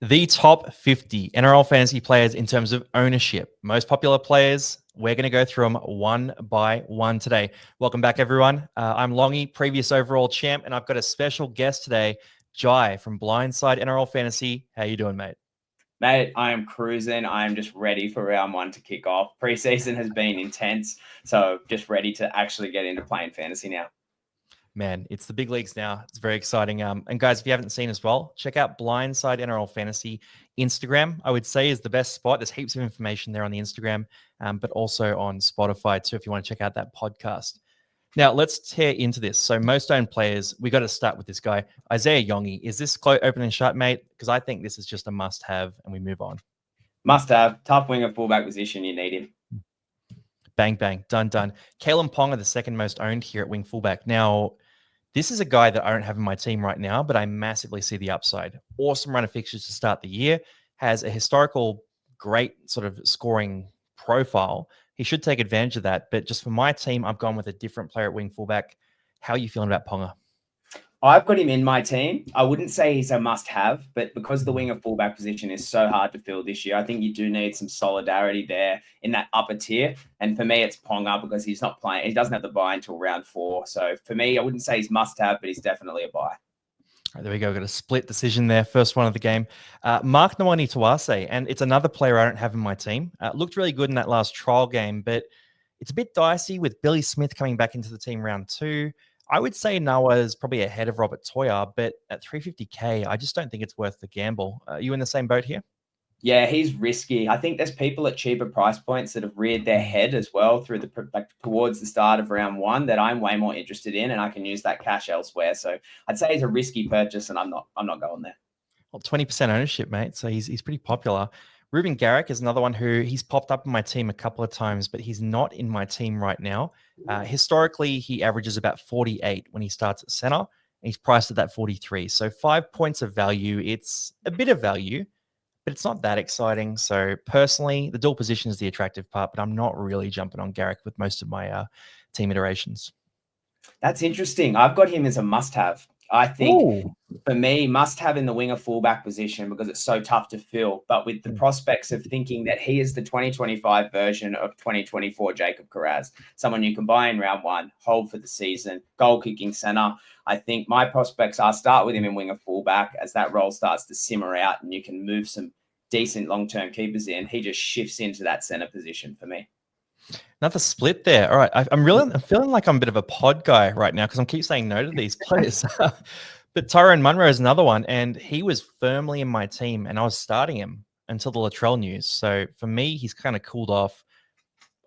The top 50 NRL fantasy players in terms of ownership. Most popular players. We're going to go through them one by one today. Welcome back, everyone. I'm Longy, previous overall champ, and I've got a special guest today, Jai from Blindside NRL Fantasy. How you doing, mate? Mate, I am cruising. I am just ready for round one to kick off. Preseason has been intense, so just ready to actually get into playing fantasy now. Man, it's the big leagues now. It's very exciting. And guys, if you haven't seen as well, check out Blindside NRL Fantasy Instagram. I would say is the best spot. There's heaps of information there on the Instagram, but also on Spotify too if you want to check out that podcast. Now let's tear into this. So most owned players, we got to start with this guy, Isaiah Yongi. Is this open and shut, mate? Because I think this is just a must-have, and we move on. Must have. Tough winger fullback position. You need him. Bang, bang, done, done. Kalen Ponga, the second most owned here at wing fullback. Now, this is a guy that I don't have in my team right now, but I massively see the upside. Awesome run of fixtures to start the year. Has a historical great sort of scoring profile. He should take advantage of that. But just for my team, I've gone with a different player at wing fullback. How are you feeling about Ponga? I've got him in my team. I wouldn't say he's a must-have, but because the winger fullback position is so hard to fill this year, I think you do need some solidarity there in that upper tier. And for me, it's Ponga because he's not playing. He doesn't have the buy until round 4. So for me, I wouldn't say he's must-have, but he's definitely a buy. All right, there we go. Got a split decision there. First one of the game. Mark Nawani Tuase, and it's another player I don't have in my team. Looked really good in that last trial game, but it's a bit dicey with Billy Smith coming back into the team round 2. I would say Noah is probably ahead of Robert Toya, but at 350K, I just don't think it's worth the gamble. Are you in the same boat here? Yeah, he's risky. I think there's people at cheaper price points that have reared their head as well through towards the start of round 1 that I'm way more interested in, and I can use that cash elsewhere. So I'd say it's a risky purchase, and I'm not going there. Well, 20% ownership, mate. So he's pretty popular. Ruben Garrick is another one who he's popped up in my team a couple of times, but he's not in my team right now. Historically, he averages about 48 when he starts at center, and he's priced at that 43. So 5 points of value. It's a bit of value, but it's not that exciting. So personally, the dual position is the attractive part, but I'm not really jumping on Garrick with most of my team iterations. That's interesting. I've got him as a must-have. I think for me, must-have in the winger fullback position because it's so tough to fill. But with the prospects of thinking that he is the 2025 version of 2024 Jacob Carraz, someone you can buy in round 1, hold for the season, goal-kicking center. I think my prospects are start with him in winger fullback as that role starts to simmer out and you can move some decent long-term keepers in. He just shifts into that center position for me. Another split there. All right. I'm feeling like I'm a bit of a pod guy right now because I'm keep saying no to these players. But Tyrone Munro is another one, and he was firmly in my team, and I was starting him until the Latrell news. So for me, he's kind of cooled off.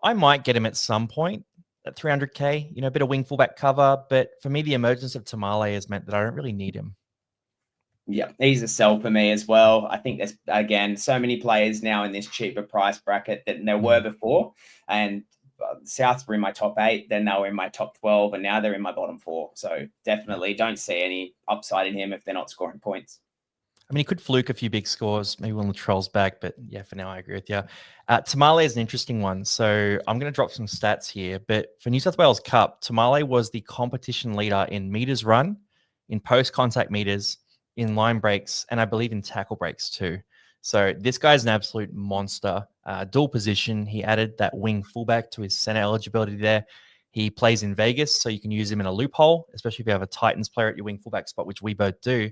I might get him at some point at 300K, a bit of wing fullback cover. But for me, the emergence of Tamale has meant that I don't really need him. Yeah, he's a sell for me as well. I think there's, again, so many players now in this cheaper price bracket than there were before. And Souths were in my top 8, then they were in my top 12, and now they're in my bottom 4. So definitely don't see any upside in him if they're not scoring points. I mean, he could fluke a few big scores, maybe when Latrell's back, but yeah, for now, I agree with you. Tamale is an interesting one. So I'm going to drop some stats here, but for New South Wales Cup, Tamale was the competition leader in meters run, in post-contact meters, in line breaks, and I believe in tackle breaks too. So this guy's an absolute monster. Dual position. He added that wing fullback to his center eligibility there. He plays in Vegas, so you can use him in a loophole, especially if you have a Titans player at your wing fullback spot, which we both do.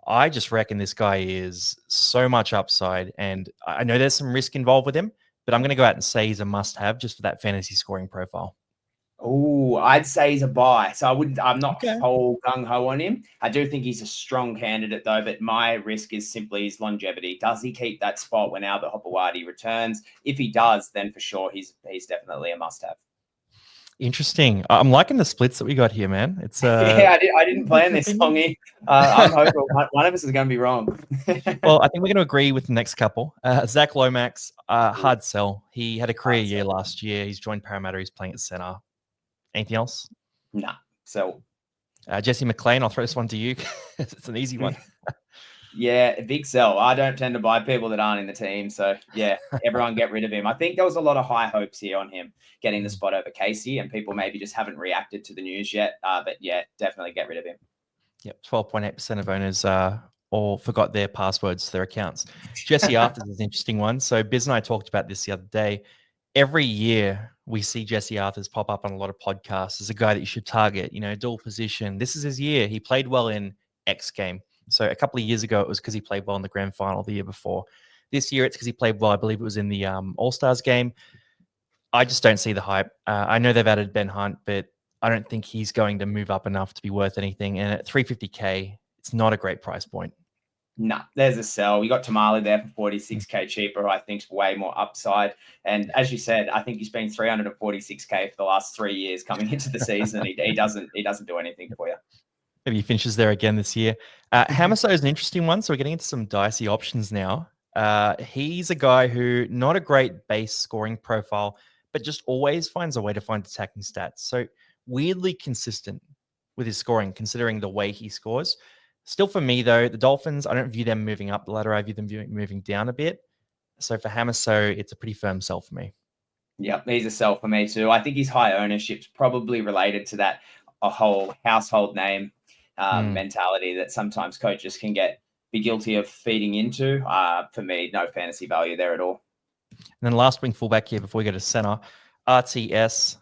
I just reckon this guy is so much upside, and I know there's some risk involved with him, but I'm going to go out and say he's a must-have just for that fantasy scoring profile. Oh, I'd say he's a buy. So I'm not whole gung-ho on him. I do think he's a strong candidate though, but my risk is simply his longevity. Does he keep that spot when Albert Hopewadi returns? If he does, then for sure he's definitely a must-have. Interesting. I'm liking the splits that we got here, man. It's yeah, I didn't plan this, Songy. I'm hoping one of us is going to be wrong. Well, I think we're going to agree with the next couple. Zach Lomax, hard sell. He had a career year last year. He's joined Parramatta. He's playing at center. Anything else? Nah. So Jesse McLean, I'll throw this one to you. It's an easy one. Yeah, big sell. I don't tend to buy people that aren't in the team. So, yeah, everyone get rid of him. I think there was a lot of high hopes here on him getting the spot over Casey, and people maybe just haven't reacted to the news yet. But, yeah, definitely get rid of him. Yep, 12.8% of owners or forgot their passwords to their accounts. Jesse Arthurs is an interesting one. So Biz and I talked about this the other day. Every year we see Jesse Arthurs pop up on a lot of podcasts as a guy that you should target, dual position. This is his year. He played well in X game. So a couple of years ago, it was because he played well in the grand final the year before. This year, it's because he played well. I believe it was in the All-Stars game. I just don't see the hype. I know they've added Ben Hunt, but I don't think he's going to move up enough to be worth anything. And at 350K, it's not a great price point. No, there's a sell. You got Tamale there for 46K cheaper, I think, is way more upside. And as you said, I think he's been 346K for the last 3 years coming into the season. He doesn't do anything for you. Maybe he finishes there again this year. Hamaso is an interesting one. So we're getting into some dicey options now. He's a guy who not a great base scoring profile, but just always finds a way to find attacking stats. So weirdly consistent with his scoring, considering the way he scores. Still for me, though, the Dolphins, I don't view them moving up the ladder. I view them moving down a bit. So for Hamaso, it's a pretty firm sell for me. Yep, he's a sell for me too. I think his high ownership's probably related to that a whole household name mentality that sometimes coaches can be guilty of feeding into. For me, no fantasy value there at all. And then last wing fullback here before we go to center, RTS,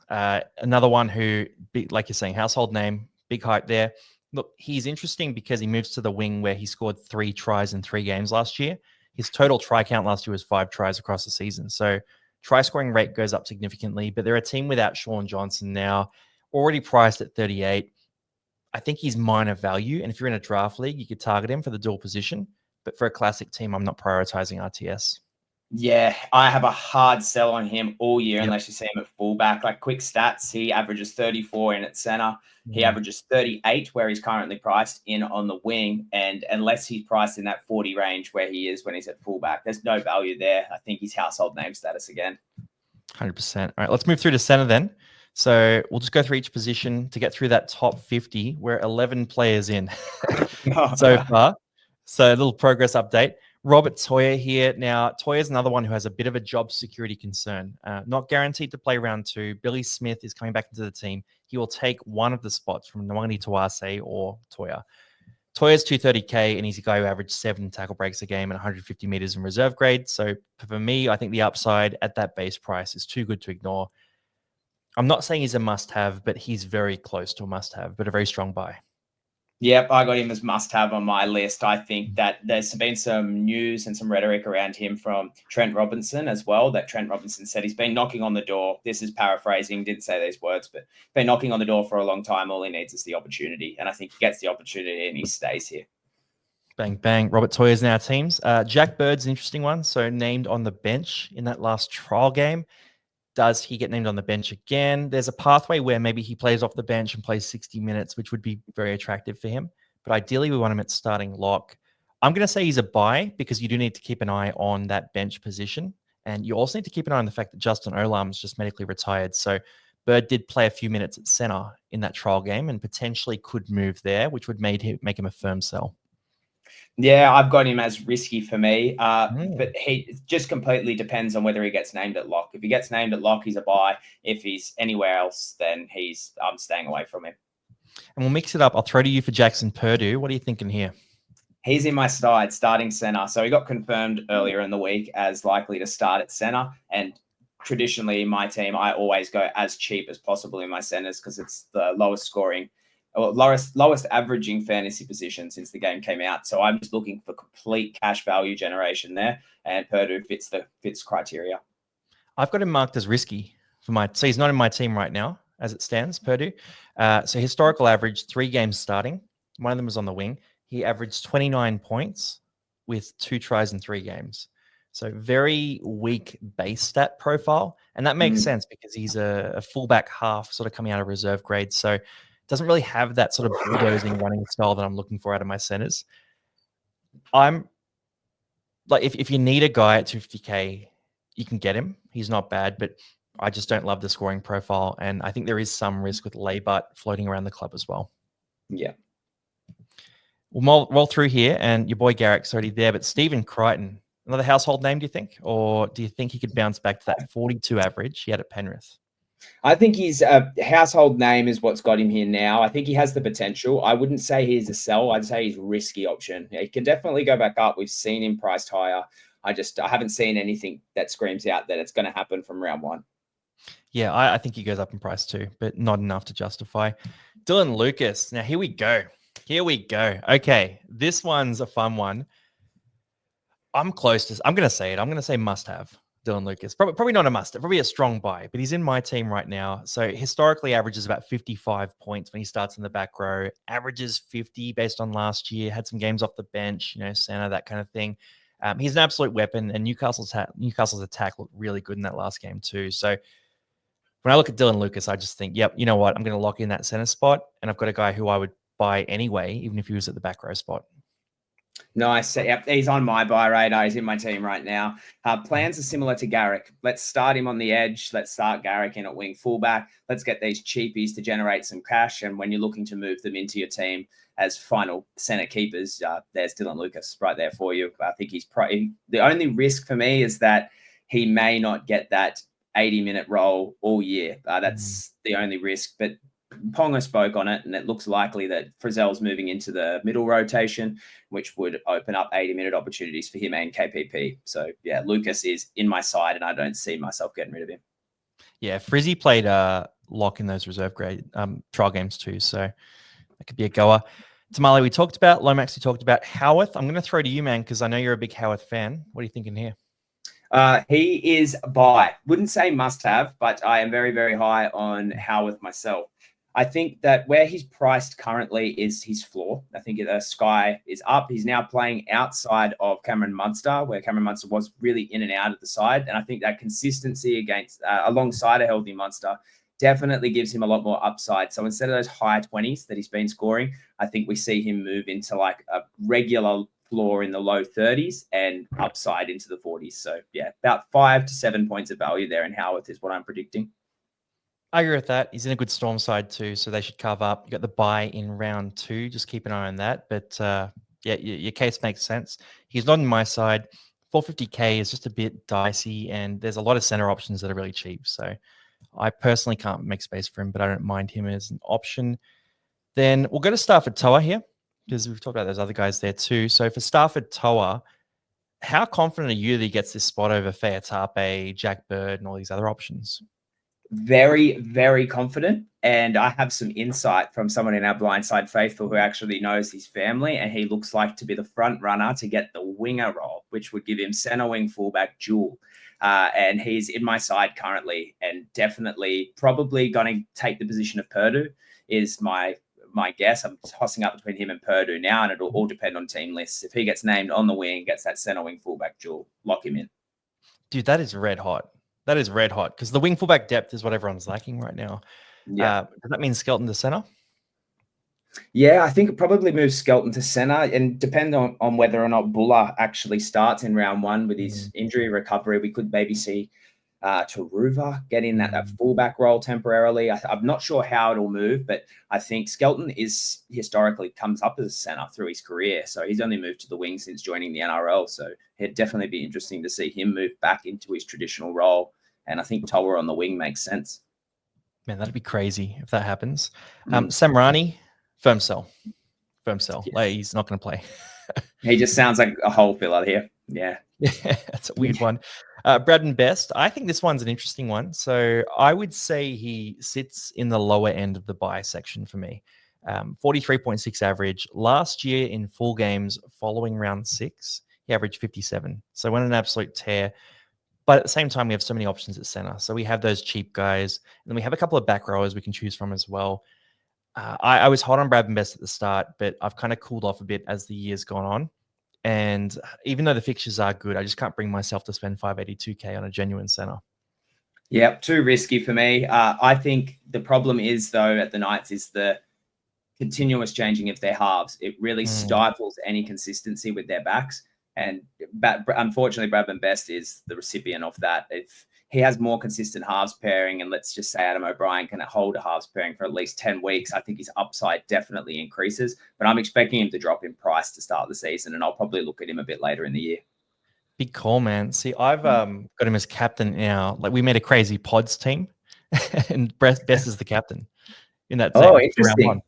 another one who, like you're saying, household name, big hype there. Look, he's interesting because he moves to the wing where he scored 3 tries in 3 games last year. His total try count last year was 5 tries across the season. So try scoring rate goes up significantly, but they're a team without Sean Johnson now, already priced at 38. I think he's minor value. And if you're in a draft league, you could target him for the dual position. But for a classic team, I'm not prioritizing RTS. Yeah, I have a hard sell on him all year unless you see him at fullback. Like quick stats, he averages 34 in at center. He averages 38 where he's currently priced in on the wing. And unless he's priced in that 40 range where he is when he's at fullback, there's no value there. I think he's household name status again. 100%. All right, let's move through to center then. So we'll just go through each position to get through that top 50. We're 11 players in so far. So a little progress update. Robert Toya here. Now, Toya's another one who has a bit of a job security concern. Not guaranteed to play round 2. Billy Smith is coming back into the team. He will take one of the spots from Nwangani Tuase or Toya. Toya's 230K, and he's a guy who averaged 7 tackle breaks a game and 150 meters in reserve grade. So for me, I think the upside at that base price is too good to ignore. I'm not saying he's a must-have, but he's very close to a must-have, but a very strong buy. Yep, I got him as must-have on my list. I think that there's been some news and some rhetoric around him from Trent Robinson as well, that Trent Robinson said he's been knocking on the door. This is paraphrasing, didn't say these words, but been knocking on the door for a long time. All he needs is the opportunity, and I think he gets the opportunity and he stays here. Bang, bang. Robert Toya's in our teams. Jack Bird's an interesting one. So named on the bench in that last trial game. Does he get named on the bench again? There's a pathway where maybe he plays off the bench and plays 60 minutes, which would be very attractive for him. But ideally, we want him at starting lock. I'm going to say he's a buy because you do need to keep an eye on that bench position. And you also need to keep an eye on the fact that Justin Olam is just medically retired. So Bird did play a few minutes at center in that trial game and potentially could move there, which would make him a firm sell. Yeah, I've got him as risky for me, but he just completely depends on whether he gets named at lock. If he gets named at lock, he's a buy. If he's anywhere else, then I'm staying away from him. And we'll mix it up. I'll throw to you for Jackson Purdue. What are you thinking here? He's in my side, starting center. So he got confirmed earlier in the week as likely to start at center. And traditionally in my team, I always go as cheap as possible in my centers because it's the lowest scoring, or lowest averaging fantasy position since the game came out. So I'm just looking for complete cash value generation there, and Purdue fits criteria. I've got him marked as risky so he's not in my team right now as it stands, Purdue. So historical average, 3 games starting. One of them was on the wing. He averaged 29 points with 2 tries in 3 games. So very weak base stat profile. And that makes sense because he's a fullback half sort of coming out of reserve grade. So doesn't really have that sort of bulldozing running style that I'm looking for out of my centers. I'm like, if you need a guy at 250K, you can get him. He's not bad, but I just don't love the scoring profile. And I think there is some risk with Laybutt floating around the club as well. Yeah. We'll roll through here, and your boy Garrick's already there, but Stephen Crichton, another household name, do you think? Or do you think he could bounce back to that 42 average he had at Penrith? I think he's a household name is what's got him here now. I think he has the potential. I wouldn't say he's a sell. I'd say he's a risky option. He can definitely go back up. We've seen him priced higher. I haven't seen anything that screams out that it's going to happen from round one. Yeah, I think he goes up in price too, but not enough to justify. Dylan Lucas. Now, here we go. Here we go. Okay, this one's a fun one. I'm close to. I'm going to say it. I'm going to say must have Dylan Lucas. Probably not a must. Probably a strong buy, but he's in my team right now. So historically, averages about 55 points when he starts in the back row. Averages 50 based on last year. Had some games off the bench. Center, that kind of thing. He's an absolute weapon, and Newcastle's attack looked really good in that last game too. So when I look at Dylan Lucas, I just think, yep, you know what? I'm going to lock in that center spot, and I've got a guy who I would buy anyway, even if he was at the back row spot. Nice. Yep, he's on my buy radar. He's in my team right now. Plans are similar to Garrick. Let's start him on the edge. Let's start Garrick in at wing fullback. Let's get these cheapies to generate some cash. And when you're looking to move them into your team as final center keepers, there's Dylan Lucas right there for you. I think the only risk for me is that he may not get that 80-minute role all year. That's the only risk. But Ponga spoke on it, and it looks likely that Frizzell's moving into the middle rotation, which would open up 80-minute opportunities for him and KPP. So, yeah, Lucas is in my side, and I don't see myself getting rid of him. Yeah, Frizzy played lock in those reserve grade trial games too, so that could be a goer. Tamale, we talked about. Lomax, we talked about. Howarth, I'm going to throw to you, man, because I know you're a big Howarth fan. What are you thinking here? He is buy. Wouldn't say must have, but I am very, very high on Howarth myself. I think that where he's priced currently is his floor. I think the sky is up. He's now playing outside of Cameron Munster, where Cameron Munster was really in and out of the side. And I think that consistency against alongside a healthy Munster definitely gives him a lot more upside. So instead of those high 20s that he's been scoring, I think we see him move into like a regular floor in the low 30s and upside into the 40s. So yeah, about 5 to 7 points of value there in Howarth is what I'm predicting. I agree with that. He's in a good storm side too, so they should cover up. You got the buy in round 2. Just keep an eye on that. But yeah, your case makes sense. He's not in my side. 450k is just a bit dicey, and there's a lot of center options that are really cheap. So I personally can't make space for him, but I don't mind him as an option. Then we'll go to Stafford Toa here, because we've talked about those other guys there too. So for Stafford Toa, how confident are you that he gets this spot over Fayetape, Jack Bird, and all these other options? Very, very confident. And I have some insight from someone in our Blindside faithful who actually knows his family, and he looks like to be the front runner to get the winger role, which would give him center wing fullback dual. And he's in my side currently, and definitely probably going to take the position of Purdue is my guess. I'm tossing up between him and Purdue now, and it'll all depend on team lists. If he gets named on the wing, gets that center wing fullback dual, lock him in. Dude, that is red hot. That is red hot, because the wing fullback depth is what everyone's lacking right now. Yeah. Does that mean Skelton to center? Yeah, I think it probably moves Skelton to center, and depend on whether or not Buller actually starts in round 1 with his injury recovery. We could maybe see Taruva get in that fullback role temporarily. I'm not sure how it'll move, but I think Skelton is historically comes up as a center through his career. So he's only moved to the wing since joining the NRL. So it'd definitely be interesting to see him move back into his traditional role. And I think Toa on the wing makes sense. Man, that'd be crazy if that happens. Samrani, firm sell. Yes. Like, he's not going to play. He just sounds like a hole filler here. Yeah. Yeah, that's a weird one. Braden Best, I think this one's an interesting one. So I would say he sits in the lower end of the buy section for me. 43.6 average. Last year in full games following round 6, he averaged 57. So went an absolute tear. But at the same time, we have so many options at center. So we have those cheap guys, and then we have a couple of back rowers we can choose from as well. I was hot on Braden Best at the start, but I've kind of cooled off a bit as the year's gone on. And even though the fixtures are good, I just can't bring myself to spend 582k on a genuine center. Yeah, too risky for me. I think the problem is, though, at the Knights is the continuous changing of their halves. It really stifles any consistency with their backs. And unfortunately, Bradman Best is the recipient of that. If he has more consistent halves pairing, and let's just say Adam O'Brien can hold a halves pairing for at least 10 weeks, I think his upside definitely increases. But I'm expecting him to drop in price to start the season, and I'll probably look at him a bit later in the year. Big call, man. See, I've got him as captain now. Like, we made a crazy pods team. and Best is the captain in that Oh, team for round one. interesting.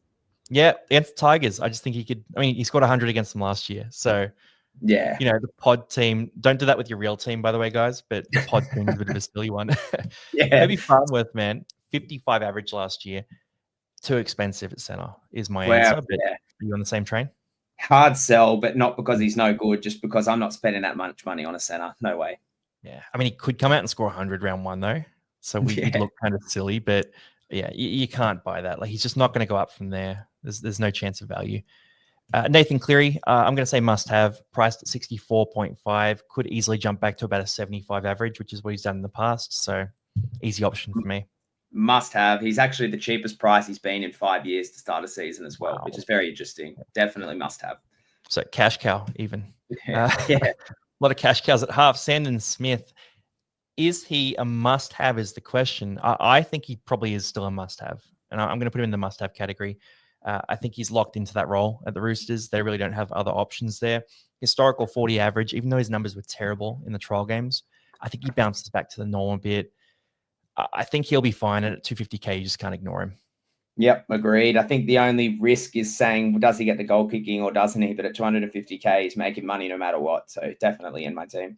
Yeah, against the Tigers. I just think he could. I mean, he scored 100 against them last year. So, Yeah. the pod team, don't do that with your real team, by the way, guys, but the pod team is a bit of a silly one. Yeah. Maybe Farnworth, man. 55 average last year. Too expensive at center is my answer. But Yeah. are you on the same train? Hard sell, but not because he's no good, just because I'm not spending that much money on a center. No way. Yeah. I mean, he could come out and score 100 round one, though. So we'd look kind of silly, but yeah, you can't buy that. Like, he's just not going to go up from there. There's no chance of value. Nathan Cleary, I'm going to say must have, priced at 64.5, could easily jump back to about a 75 average, which is what he's done in the past. So easy option for me. Must have. He's actually the cheapest price he's been in 5 years to start a season as well, which is very interesting. Definitely must have. So cash cow, even. Yeah. A lot of cash cows at half. Sandon Smith, is he a must have is the question. I think he probably is still a must have. And I'm going to put him in the must have category. I think he's locked into that role at the Roosters. They really don't have other options there. Historical 40 average, even though his numbers were terrible in the trial games, I think he bounces back to the norm a bit. I think he'll be fine. And at 250K, you just can't ignore him. Yep, agreed. I think the only risk is saying, does he get the goal kicking or doesn't he? But at 250K, he's making money no matter what. So definitely in my team.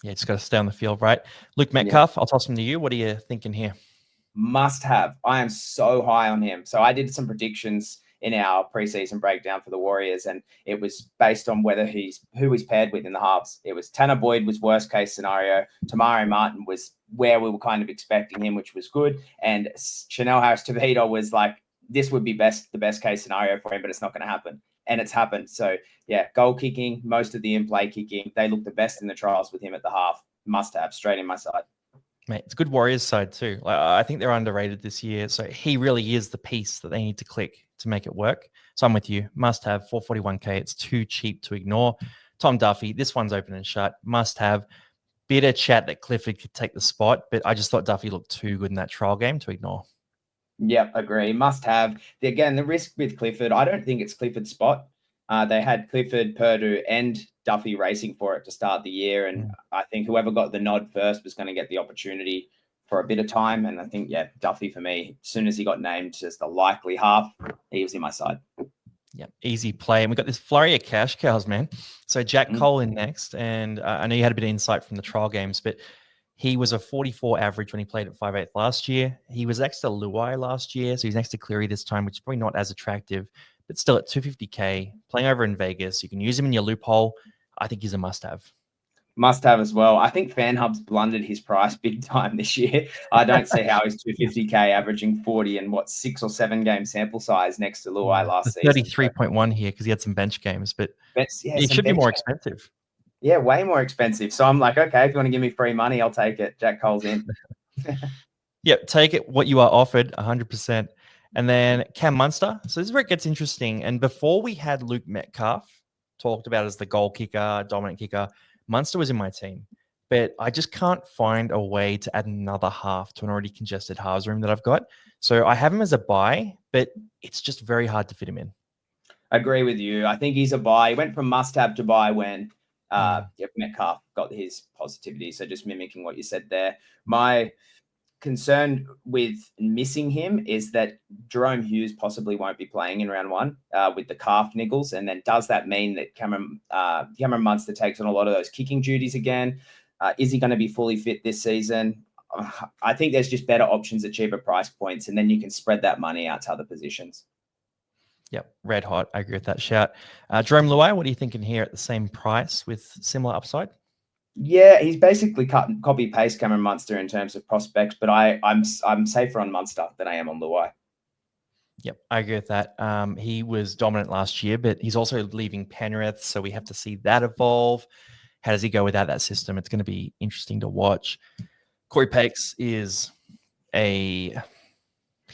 Yeah, just got to stay on the field, right? Luke Metcalf, I'll toss him to you. What are you thinking here? Must have. I am so high on him. So I did some predictions in our preseason breakdown for the Warriors, and it was based on who he's paired with in the halves. It was Tanner Boyd was worst case scenario. Tamari Martin was where we were kind of expecting him, which was good. And Chanel Harris-Tavita was like, this would be the best case scenario for him, but it's not going to happen. And it's happened. So yeah, goal kicking, most of the in-play kicking. They look the best in the trials with him at the half. Must have, straight in my side. Mate, it's good Warriors side too. Like, I think they're underrated this year. So he really is the piece that they need to click to make it work. So I'm with you. Must have 441K. It's too cheap to ignore. Tom Duffy, this one's open and shut. Must have. Bit of chat that Clifford could take the spot, but I just thought Duffy looked too good in that trial game to ignore. Yep, agree. Must have. Again, the risk with Clifford, I don't think it's Clifford's spot. They had Clifford, Purdue, and Duffy racing for it to start the year. And I think whoever got the nod first was going to get the opportunity for a bit of time. And I think, yeah, Duffy for me, as soon as he got named as the likely half, he was in my side. Yeah, easy play. And we got this flurry of cash cows, man. So Jack Cole in next. And I know you had a bit of insight from the trial games, but he was a 44 average when he played at 5'8" last year. He was next to Luai last year. So he's next to Cleary this time, which is probably not as attractive, but still at 250K, playing over in Vegas. You can use him in your loophole. I think he's a must have. Must have as well. I think FanHub's blundered his price big time this year. I don't see how he's 250K averaging 40 and 6 or 7 game sample size next to Luai last season. 33.1 here because he had some bench games, but it should be more expensive. Yeah, way more expensive. So I'm like, okay, if you want to give me free money, I'll take it. Jack Cole's in. Yep, take it what you are offered, 100%. And then Cam Munster. So this is where it gets interesting. And before we had Luke Metcalf talked about as the goal kicker, dominant kicker, Munster was in my team. But I just can't find a way to add another half to an already congested halves room that I've got. So I have him as a buy, but it's just very hard to fit him in. I agree with you. I think he's a buy. He went from must-have to buy when Metcalf got his positivity. So just mimicking what you said there. My concern with missing him is that Jerome Hughes possibly won't be playing in round one with the calf niggles. And then does that mean that Cameron Munster takes on a lot of those kicking duties again? Is he going to be fully fit this season? I think there's just better options at cheaper price points, and then you can spread that money out to other positions. Yep, red hot. I agree with that shout. Jerome Luai, what are you thinking here at the same price with similar upside? Yeah, he's basically copy paste Cameron Munster in terms of prospects, but I'm safer on Munster than I am on Luai. Yep, I agree with that. He was dominant last year, but he's also leaving Penrith, so we have to see that evolve. How does he go without that system? It's going to be interesting to watch. Corey Pakes is he's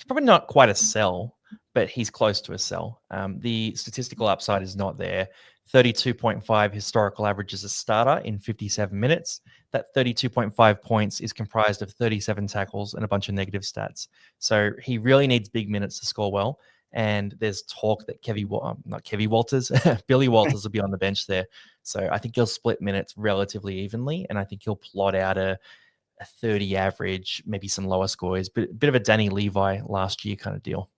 probably not quite a sell, but he's close to a sell. The statistical upside is not there. 32.5 historical average as a starter in 57 minutes. That 32.5 points is comprised of 37 tackles and a bunch of negative stats. So he really needs big minutes to score well. And there's talk that Billy Walters will be on the bench there. So I think he'll split minutes relatively evenly. And I think he'll plot out a a 30 average, maybe some lower scores, but a bit of a Danny Levi last year kind of deal.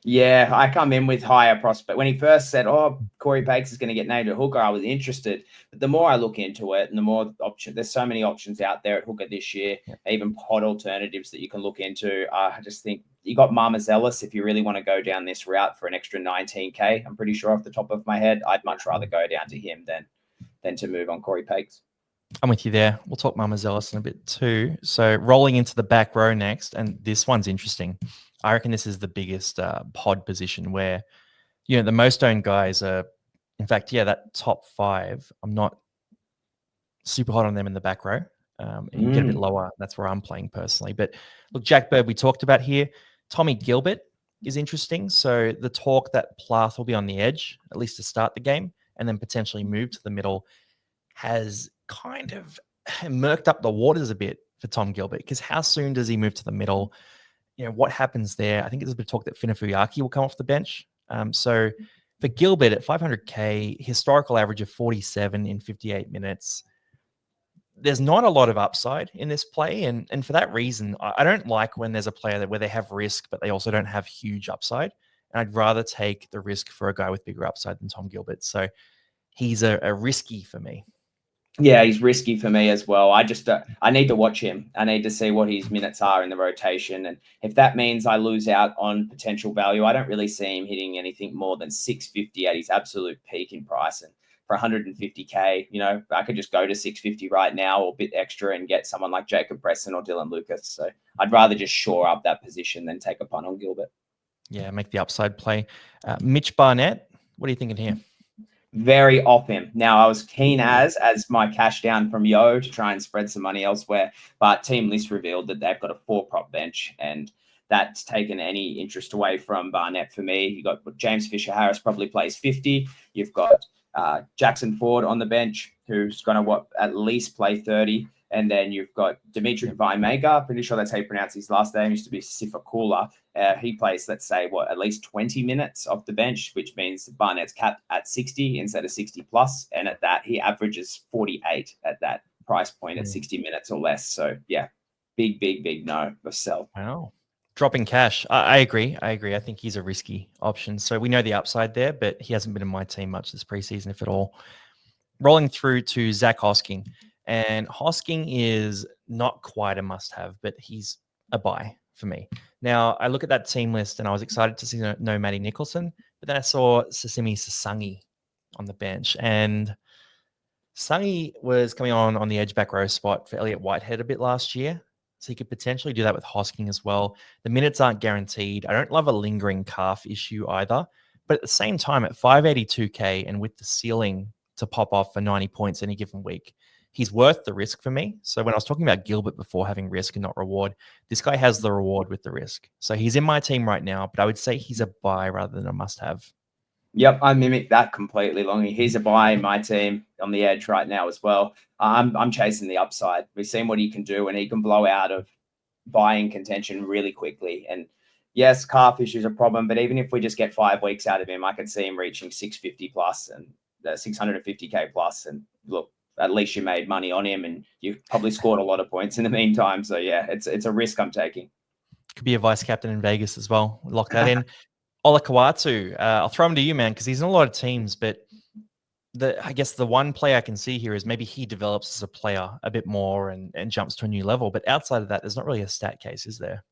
Yeah, I come in with higher prospect. When he first said, "Oh, Corey Pakes is going to get named a hooker," I was interested. But the more I look into it, and the more there's so many options out there at hooker this year, even pod alternatives that you can look into. I just think you got Marmazelis if you really want to go down this route for an extra 19K. I'm pretty sure off the top of my head, I'd much rather go down to him than to move on Corey Pakes. I'm with you there. We'll talk Marmazelis in a bit too. So rolling into the back row next, and this one's interesting. I reckon this is the biggest pod position where, the most owned guys are, in fact, that top 5. I'm not super hot on them in the back row. And you get a bit lower. That's where I'm playing personally. But look, Jack Bird, we talked about here. Tommy Gilbert is interesting. So the talk that Plath will be on the edge, at least to start the game, and then potentially move to the middle, has kind of murked up the waters a bit for Tom Gilbert, because how soon does he move to the middle? What happens there? I think there's a bit of talk that Finafuyaki will come off the bench. So for Gilbert at 500K, historical average of 47 in 58 minutes, there's not a lot of upside in this play. And for that reason, I don't like when there's a player where they have risk, but they also don't have huge upside. And I'd rather take the risk for a guy with bigger upside than Tom Gilbert. So he's a risky for me. Yeah, he's risky for me as well. I just I need to watch him. I need to see what his minutes are in the rotation, and if that means I lose out on potential value, I don't really see him hitting anything more than 650 at his absolute peak in price. And for 150K, I could just go to 650 right now or a bit extra and get someone like Jacob Preston or Dylan Lucas. So I'd rather just shore up that position than take a punt on Gilbert. Yeah, make the upside play. Mitch Barnett, what are you thinking here? Very off him. Now, I was keen as my cash down from Yo to try and spread some money elsewhere, but Team List revealed that they've got a 4-prop bench, and that's taken any interest away from Barnett for me. You got James Fisher-Harris probably plays 50. You've got Jackson Ford on the bench, who's going to at least play 30. And then you've got Dimitri Vaimaga. Pretty sure that's how you pronounce his last name. Used to be Sifakula. He plays, let's say, at least 20 minutes off the bench, which means Barnett's capped at 60 instead of 60 plus. And at that, he averages 48 at that price point at 60 minutes or less. So, yeah, big no of sell. Wow. Dropping cash. I agree. I think he's a risky option. So we know the upside there, but he hasn't been in my team much this preseason, if at all. Rolling through to Zach Hosking. And Hosking is not quite a must-have, but he's a buy for me. Now, I look at that team list, and I was excited to see no Matty Nicholson, but then I saw Sasimi Sasangi on the bench. And Sangi was coming on the edge back row spot for Elliot Whitehead a bit last year. So he could potentially do that with Hosking as well. The minutes aren't guaranteed. I don't love a lingering calf issue either. But at the same time, at 582K and with the ceiling to pop off for 90 points any given week, he's worth the risk for me. So when I was talking about Gilbert before having risk and not reward, this guy has the reward with the risk. So he's in my team right now, but I would say he's a buy rather than a must-have. Yep, I mimic that completely, Longy. He's a buy in my team on the edge right now as well. I'm chasing the upside. We've seen what he can do, and he can blow out of buying contention really quickly. And yes, calf issues are a problem, but even if we just get 5 weeks out of him, I could see him reaching 650 plus and 650K plus. And look, at least you made money on him, and you probably scored a lot of points in the meantime. So yeah, it's a risk I'm taking. Could be a vice captain in Vegas as well. Lock that in. Ola Kawatu, I'll throw him to you, man, because he's in a lot of teams, but I guess the one play I can see here is maybe he develops as a player a bit more and jumps to a new level. But outside of that, there's not really a stat case, is there?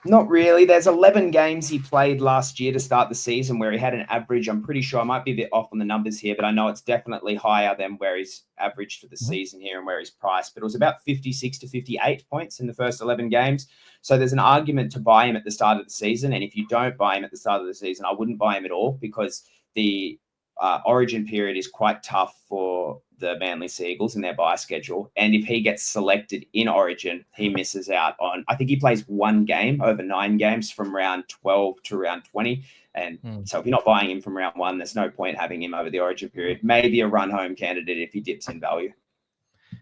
Not really. There's 11 games he played last year to start the season where he had an average. I'm pretty sure I might be a bit off on the numbers here, but I know it's definitely higher than where he's averaged for the season here and where he's priced. But it was about 56 to 58 points in the first 11 games. So there's an argument to buy him at the start of the season. And if you don't buy him at the start of the season, I wouldn't buy him at all, because the origin period is quite tough for the Manly Seagulls in their bye schedule. And if he gets selected in origin, he misses out on, I think he plays 1 game over 9 games from round 12 to round 20. And so if you're not buying him from round 1, there's no point having him over the origin period. Maybe a run home candidate if he dips in value.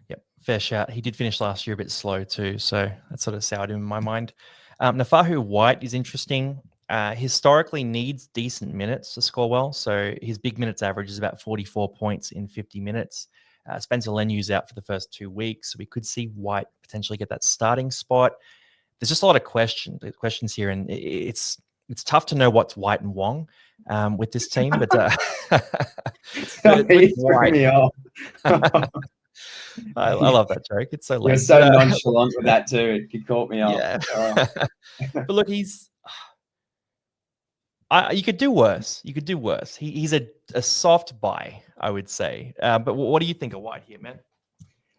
Yep, fair shout. He did finish last year a bit slow too, so that sort of soured him in my mind. Nafahu White is interesting. Historically needs decent minutes to score well. So his big minutes average is about 44 points in 50 minutes. Spencer Lenu's out for the first 2 weeks, so we could see White potentially get that starting spot. There's just a lot of questions here, and it's tough to know what's White and Wong with this team, but me off. I love that joke. It's so late. You're so nonchalant with that too. It caught me off. Yeah. Oh. But look, you could do worse. He's a soft buy, I would say. But what do you think of White here, man?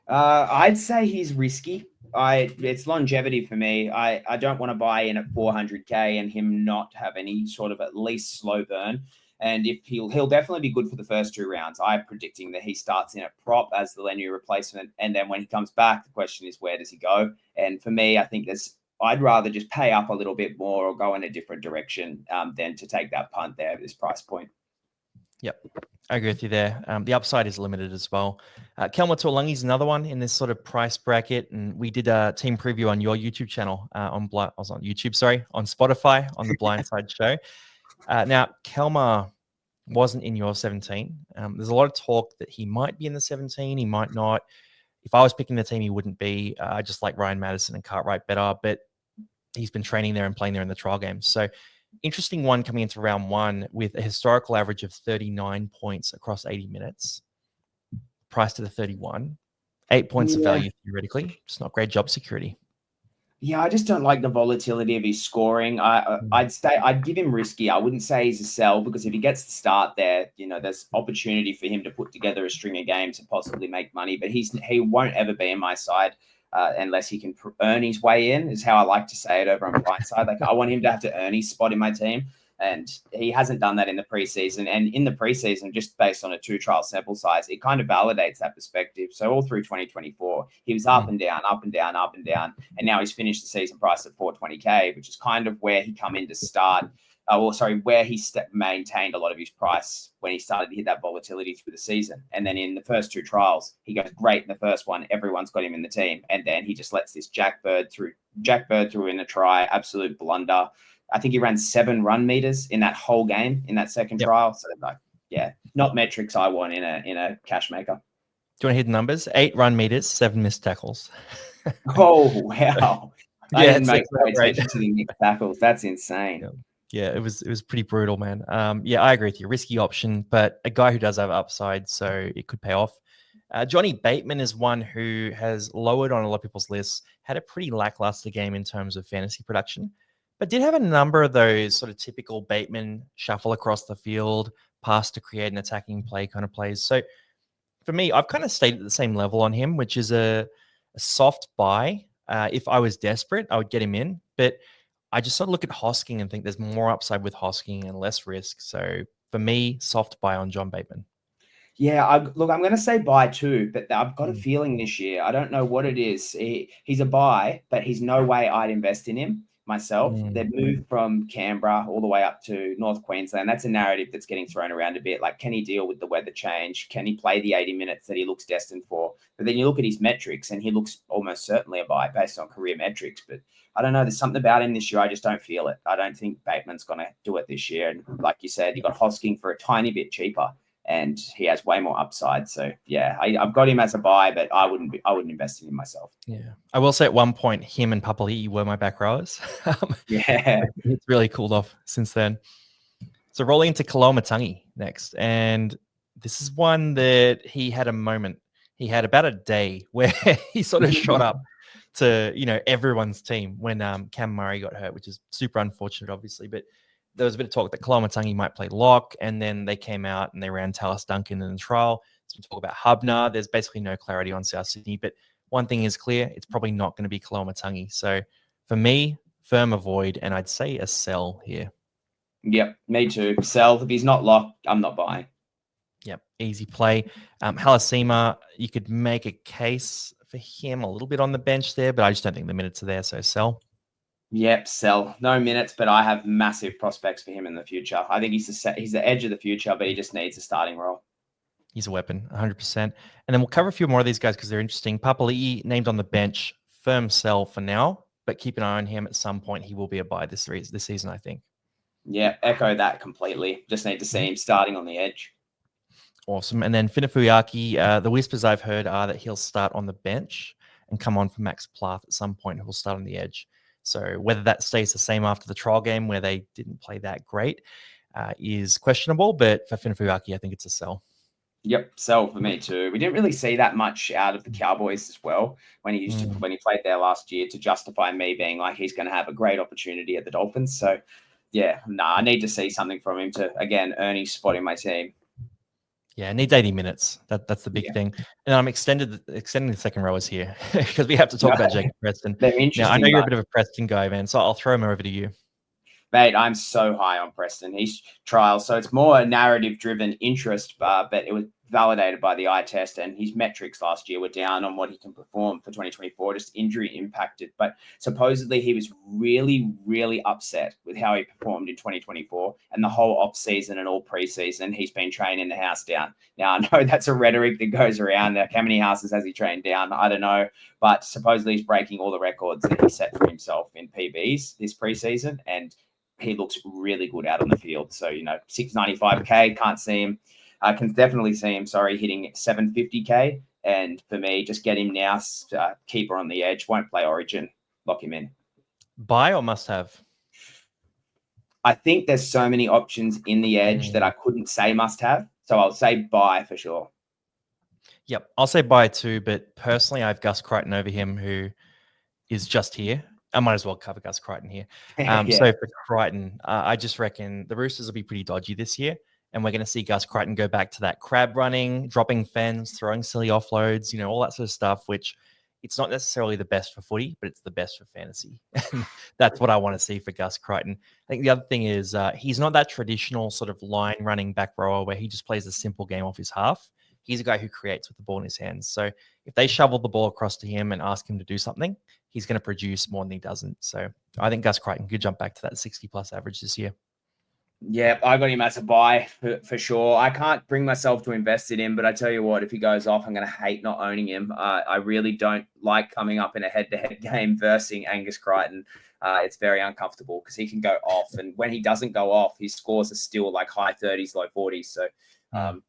I'd say he's risky. It's longevity for me. I don't want to buy in at 400k and him not have any sort of at least slow burn. And if he'll definitely be good for the first 2 rounds. I'm predicting that he starts in at prop as the Lenu replacement, and then when he comes back, the question is where does he go? And for me, I think I'd rather just pay up a little bit more or go in a different direction than to take that punt there at this price point. Yep, I agree with you there. The upside is limited as well. Kelma Tuolangi is another one in this sort of price bracket, and we did a team preview on your YouTube channel on Spotify on the Blindside show. Now, Kelma wasn't in your 17. There's a lot of talk that he might be in the 17, he might not. If I was picking the team, he wouldn't be. I just like Ryan Madison and Cartwright better, but he's been training there and playing there in the trial games. So interesting one coming into round 1 with a historical average of 39 points across 80 minutes. Priced at a 31. 8 points of value theoretically. Just not great job security. Yeah, I just don't like the volatility of his scoring. I'd give him risky. I wouldn't say he's a sell, because if he gets the start there, there's opportunity for him to put together a string of games and possibly make money. But he won't ever be in my side unless he can earn his way in, is how I like to say it over on Blindside. Like, I want him to have to earn his spot in my team. And he hasn't done that in the preseason. And in the preseason, just based on a 2 trial sample size, it kind of validates that perspective. So all through 2024, he was up and down, up and down, up and down. And now he's finished the season price at 420k, which is kind of where he come in to start. Where he maintained a lot of his price when he started to hit that volatility through the season. And then in the first 2 trials, he goes great in the first one. Everyone's got him in the team. And then he just lets this Jackbird through in a try, absolute blunder. I think he ran 7 run meters in that whole game in that second trial. So not metrics I want in a cash maker. Do you want to hear the numbers? 8 run meters, 7 missed tackles. Oh, wow. I didn't make attention to the missed tackles. That's insane. Yeah, it was pretty brutal, man. I agree with you. Risky option, but a guy who does have upside, so it could pay off. Johnny Bateman is one who has lowered on a lot of people's lists, had a pretty lackluster game in terms of fantasy production, but did have a number of those sort of typical Bateman shuffle across the field, pass to create an attacking play kind of plays. So for me, I've kind of stayed at the same level on him, which is a soft buy. If I was desperate, I would get him in, but I just sort of look at Hosking and think there's more upside with Hosking and less risk. So for me, soft buy on John Bateman. Yeah, I'm going to say buy too, but I've got a feeling this year, I don't know what it is. He's a buy, but he's no way I'd invest in him myself. They've moved from Canberra all the way up to North Queensland. That's a narrative that's getting thrown around a bit. Like, can he deal with the weather change? Can he play the 80 minutes that he looks destined for? But then you look at his metrics and he looks almost certainly a buy based on career metrics. But I don't know. There's something about him this year. I just don't feel it. I don't think Bateman's going to do it this year. And like you said, you got Hosking for a tiny bit cheaper, and he has way more upside. So yeah, I've got him as a buy, but I wouldn't invest in him myself. Yeah, I will say at one point, him and Papali'i were my back rowers. It's really cooled off since then. So rolling into Kalaumatangi next, and this is one that he had a moment. He had about a day where he sort of shot up to everyone's team when Cam Murray got hurt, which is super unfortunate, obviously, but there was a bit of talk that Kalaumatangi might play lock, and then they came out and they ran Tallis Duncan in the trial. So we talk about Hubner. There's basically no clarity on South Sydney, but one thing is clear, it's probably not going to be Kalaumatangi. So for me, firm avoid, and I'd say a sell here. Yep, me too. Sell. If he's not locked, I'm not buying. Yep, easy play. Halasima, you could make a case for him a little bit on the bench there, but I just don't think the minutes are there, so sell. Yep, sell. No minutes, but I have massive prospects for him in the future. I think he's the edge of the future, but he just needs a starting role. He's a weapon, 100%. And then we'll cover a few more of these guys because they're interesting. Papali'i named on the bench, firm sell for now, but keep an eye on him. At some point, he will be a buy this season, I think. Yeah, echo that completely. Just need to see him starting on the edge. Awesome. And then Finafuyaki, the whispers I've heard are that he'll start on the bench and come on for Max Plath at some point, who will start on the edge. So whether that stays the same after the trial game where they didn't play that great is questionable. But for Finafuyaki, I think it's a sell. Yep, sell for me too. We didn't really see that much out of the Cowboys as well when he played there last year to justify me being like he's going to have a great opportunity at the Dolphins. So yeah, I need to see something from him to again earn his spot in my team. Yeah, it needs 80 minutes. That's the big thing. And I'm extending the second rowers here because we have to talk about Jacob Preston. They're interesting. Now, I know you're a bit of a Preston guy, man, so I'll throw him over to you. Mate, I'm so high on Preston. He's trial, so it's more a narrative-driven interest, but it was validated by the eye test, and his metrics last year were down on what he can perform for 2024, just injury impacted. But supposedly he was really, really upset with how he performed in 2024 and the whole off-season and all preseason. He's been training the house down. Now, I know that's a rhetoric that goes around. Like, how many houses has he trained down? I don't know. But supposedly he's breaking all the records that he set for himself in PBs this preseason, and he looks really good out on the field. So, 695K, can't see him. I can definitely see him, hitting 750K. And for me, just get him now, keeper on the edge, won't play Origin, lock him in. Buy or must have? I think there's so many options in the edge that I couldn't say must have. So I'll say buy for sure. Yep, I'll say buy too. But personally, I have Gus Crichton over him, who is just here. I might as well cover Gus Crichton here. So for Crichton, I just reckon the Roosters will be pretty dodgy this year. And we're going to see Gus Crichton go back to that crab running, dropping fens, throwing silly offloads, all that sort of stuff, which it's not necessarily the best for footy, but it's the best for fantasy. That's what I want to see for Gus Crichton. I think the other thing is he's not that traditional sort of line running back rower where he just plays a simple game off his half. He's a guy who creates with the ball in his hands. So if they shovel the ball across to him and ask him to do something, he's going to produce more than he doesn't. So I think Gus Crichton could jump back to that 60-plus average this year. Yeah, I got him as a buy for sure. I can't bring myself to invest in him, but I tell you what, if he goes off, I'm going to hate not owning him. I really don't like coming up in a head-to-head game versus Angus Crichton. It's very uncomfortable because he can go off, and when he doesn't go off, his scores are still like high 30s, low 40s. So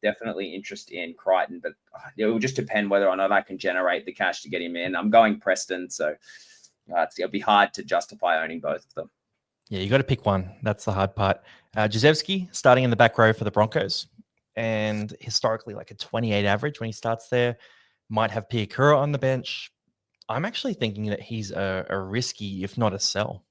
definitely interest in Crichton, but it will just depend whether or not I can generate the cash to get him in. I'm going Preston, so it'll be hard to justify owning both of them. Yeah, you got to pick one. That's the hard part. Jezewski starting in the back row for the Broncos, and historically like a 28 average when he starts there. Might have Piakura on the bench. I'm actually thinking that he's a risky, if not a sell.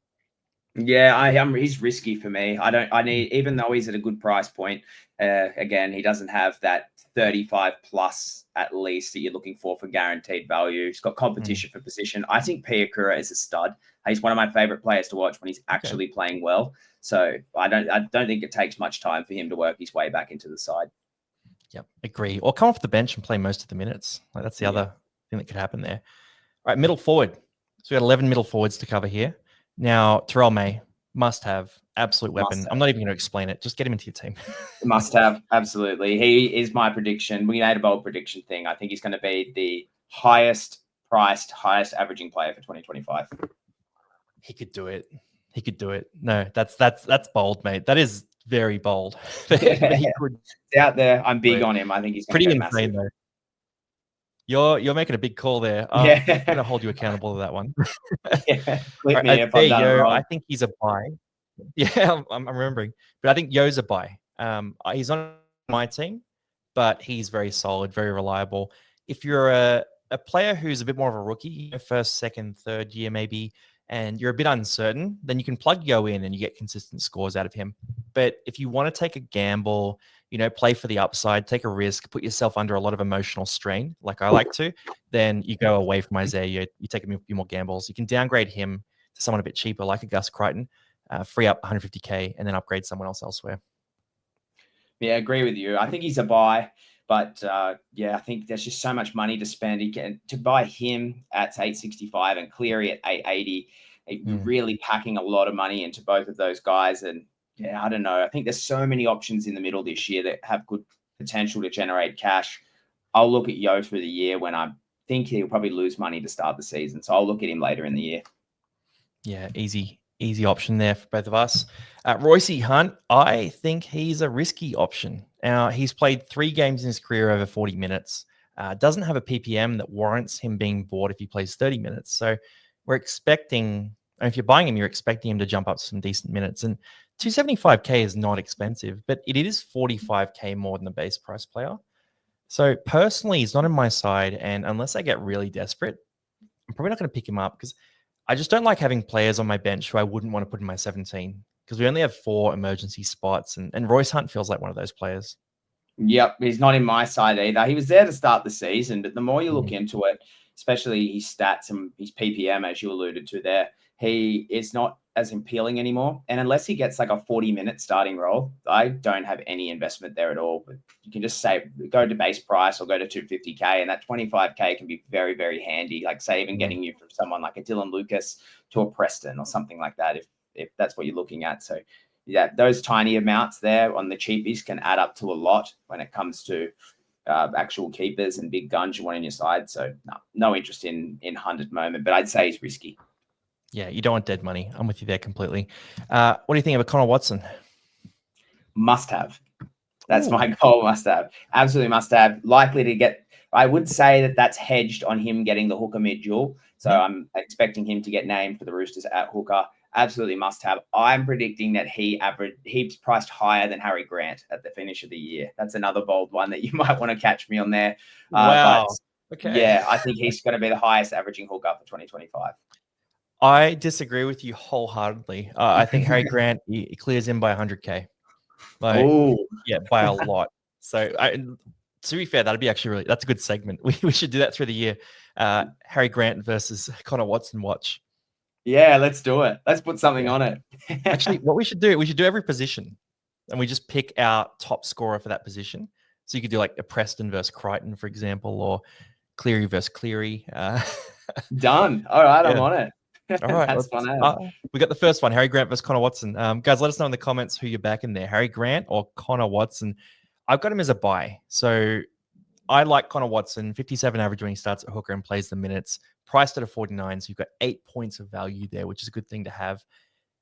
Yeah, he's risky for me. I need, even though he's at a good price point, again, he doesn't have that 35 plus at least that you're looking for guaranteed value. He's got competition for position. I think Piakura is a stud. He's one of my favorite players to watch when he's actually playing well. So I don't think it takes much time for him to work his way back into the side. Yep, agree. Or come off the bench and play most of the minutes. Like that's the other thing that could happen there. All right, middle forward. So we got 11 middle forwards to cover here. Now, Terrell May, must have, absolute weapon. I'm not even going to explain it. Just get him into your team. Must have, absolutely. He is my prediction. We made a bold prediction thing. I think he's going to be the highest priced, highest averaging player for 2025. He could do it. He could do it. No, that's bold, mate. That is very bold. But he could. It's out there. I'm big on him. I think he's pretty insane, though. You're making a big call there. I'm going to hold you accountable to that one. Clip me if I'm done wrong. I think he's a buy. Yeah, I'm remembering. But I think Yo's a buy. He's on my team, but he's very solid, very reliable. If you're a player who's a bit more of a rookie, first, second, third year maybe, and you're a bit uncertain, then you can plug Yo in and you get consistent scores out of him. But if you want to take a gamble, play for the upside, take a risk, put yourself under a lot of emotional strain, like I like to, then you go away from Isaiah. You take a few more gambles. You can downgrade him to someone a bit cheaper, like a Gus Crichton, free up 150K, and then upgrade someone else elsewhere. Yeah, I agree with you. I think he's a buy, but I think there's just so much money to spend. To buy him at 865 and Cleary at 880, you're really packing a lot of money into both of those guys. And I don't know. I think there's so many options in the middle this year that have good potential to generate cash. I'll look at Yo for the year when I think he'll probably lose money to start the season. So I'll look at him later in the year. Yeah, easy. Easy option there for both of us. Royce Hunt, I think he's a risky option. Now, he's played 3 games in his career over 40 minutes. Doesn't have a PPM that warrants him being bought if he plays 30 minutes. So we're expecting, if you're buying him, you're expecting him to jump up to some decent minutes. And 275K is not expensive, but it is 45K more than the base price player. So personally, he's not in my side. And unless I get really desperate, I'm probably not going to pick him up because I just don't like having players on my bench who I wouldn't want to put in my 17 because we only have 4 emergency spots. And Royce Hunt feels like one of those players. Yep, he's not in my side either. He was there to start the season, but the more you look into it, especially his stats and his PPM, as you alluded to there, he is not as appealing anymore. And unless he gets like a 40-minute starting role, I don't have any investment there at all. But you can just say go to base price or go to 250K, and that 25K can be very, very handy. Like say even getting you from someone like a Dylan Lucas to a Preston or something like that, if that's what you're looking at. So yeah, those tiny amounts there on the cheapies can add up to a lot when it comes to actual keepers and big guns you want on your side. So no interest in Hunt at the moment, but I'd say he's risky. Yeah, you don't want dead money. I'm with you there completely. What do you think of a Connor Watson? Must have. That's my goal. Must have. Absolutely must have. Likely to get. I would say that that's hedged on him getting the hooker mid duel. So I'm expecting him to get named for the Roosters at hooker. Absolutely must have. I'm predicting that he's priced higher than Harry Grant at the finish of the year. That's another bold one that you might want to catch me on there. Wow. But yeah, I think he's going to be the highest averaging hooker for 2025. I disagree with you wholeheartedly. I think Harry Grant he clears in by 100K. Yeah, by a lot. So to be fair, that'd be actually that's a good segment. We should do that through the year. Harry Grant versus Connor Watson watch. Yeah, let's do it. Let's put something on it. Actually, what we should do every position, and we just pick our top scorer for that position. So you could do like a Preston versus Crichton, for example, or Cleary versus Cleary. Done. All right, I'm on it. All right, that's fun. We got the first one: Harry Grant versus Connor Watson. Guys, let us know in the comments who you're backing there: Harry Grant or Connor Watson. I've got him as a buy, so I like Connor Watson. 57 average when he starts at hooker and plays the minutes. Priced at a 49, so you've got 8 points of value there, which is a good thing to have.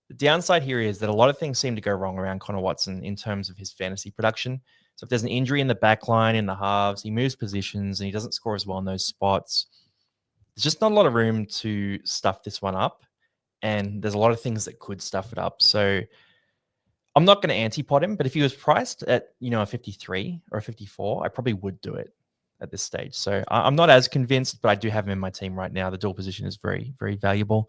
The downside here is that a lot of things seem to go wrong around Connor Watson in terms of his fantasy production. So if there's an injury in the back line, in the halves, he moves positions and he doesn't score as well in those spots. There's just not a lot of room to stuff this one up. And there's a lot of things that could stuff it up. So I'm not going to anti-pot him, but if he was priced at, a 53 or a 54, I probably would do it at this stage. So I'm not as convinced, but I do have him in my team right now. The dual position is very, very valuable.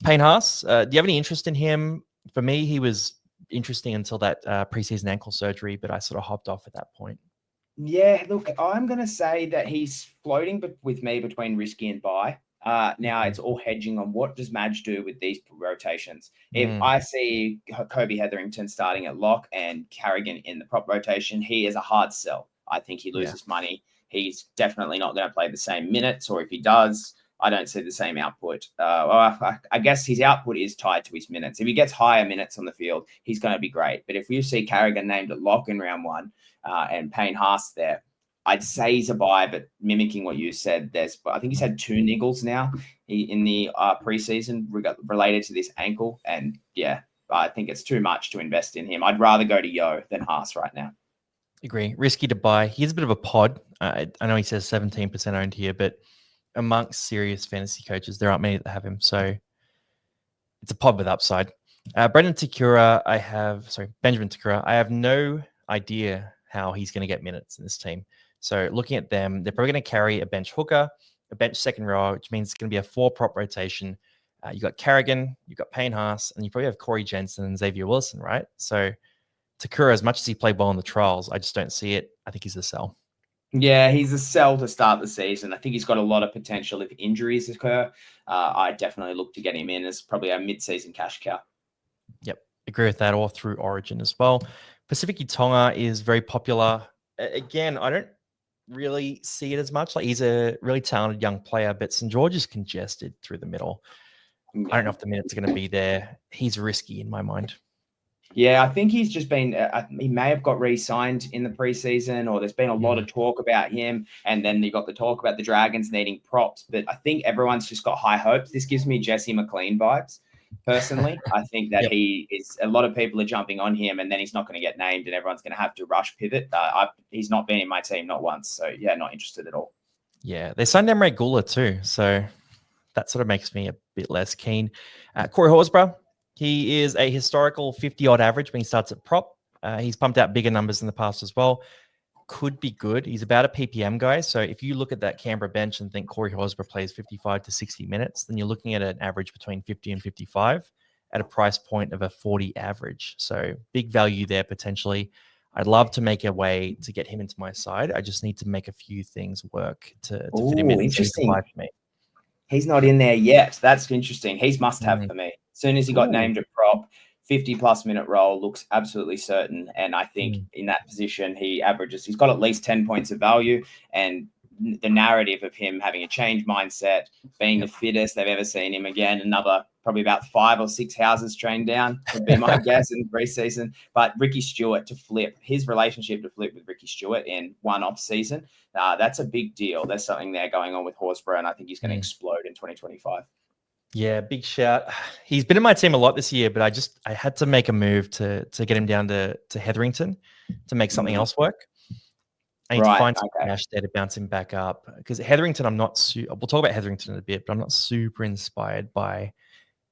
Payne Haas, do you have any interest in him? For me, he was interesting until that preseason ankle surgery, but I sort of hopped off at that point. Yeah, look, I'm going to say that he's floating with me between risky and buy. Now it's all hedging on what does Madge do with these rotations. If I see Kobe Hetherington starting at lock and Carrigan in the prop rotation, he is a hard sell. I think he loses money. He's definitely not going to play the same minutes, or if he does, I don't see the same output. I guess his output is tied to his minutes. If he gets higher minutes on the field, he's going to be great. But if you see Carrigan named at lock in round 1 and Payne Haas there, I'd say he's a buy, but mimicking what you said, I think he's had 2 niggles now in the preseason related to this ankle. And yeah, I think it's too much to invest in him. I'd rather go to Yo than Haas right now. Agree. Risky to buy. He's a bit of a pod. I know he says 17% owned here, but amongst serious fantasy coaches, there aren't many that have him. So it's a pod with upside. Benjamin Takura, I have no idea how he's going to get minutes in this team. So looking at them, they're probably going to carry a bench hooker, a bench second row, which means it's going to be a 4-prop rotation. You got Carrigan, you've got Payne Haas, and you probably have Corey Jensen and Xavier Wilson, right? So Takura, as much as he played well in the trials, I just don't see it. I think he's a sell. Yeah, he's a sell to start the season. I think he's got a lot of potential if injuries occur. I definitely look to get him in as probably a mid-season cash cow. Yep, agree with that, all through Origin as well. Pacific Tonga is very popular. Again, I don't really see it as much. Like he's a really talented young player, but St. George is congested through the middle. I don't know if the minutes are going to be there. He's risky in my mind. Yeah, I think he's just been, he may have got re-signed in the preseason, or there's been a lot of talk about him. And then you got the talk about the Dragons needing props. But I think everyone's just got high hopes. This gives me Jesse McLean vibes. personally. I think that Yep. he is, a lot of people are jumping on him, and then he's not going to get named and everyone's going to have to rush pivot. He's not been in my team, not once. So yeah, not interested at all. Yeah, they signed Emre Gula too, so that sort of makes me a bit less keen. Corey Horsburgh, he is a historical 50-odd average when he starts at prop. He's pumped out bigger numbers in the past as well. Could be good. He's about a PPM guy. So if you look at that Canberra bench and think Corey Horsburgh plays 55 to 60 minutes, then you're looking at an average between 50 and 55 at a price point of a 40 average. So big value there potentially. I'd love to make a way to get him into my side. I just need to make a few things work to fit him in. Interesting. So for me. He's not in there yet. That's interesting. He's must-have for me. As soon as he got named at prop, 50-plus minute role looks absolutely certain. And I think in that position, he's got at least 10 points of value. And the narrative of him having a change mindset, being the fittest they've ever seen him again, another probably about 5 or 6 houses trained down would be my guess in preseason. But Ricky Stewart to flip, his relationship to flip with Ricky Stewart in one off season, that's a big deal. There's something there going on with Horsburgh, and I think he's going to explode in 2025. Yeah, big shout. He's been in my team a lot this year, but I had to make a move to get him down to Hetherington to make something else work. I need to find some cash there to bounce him back up, because Hetherington, we'll talk about Hetherington in a bit, but I'm not super inspired by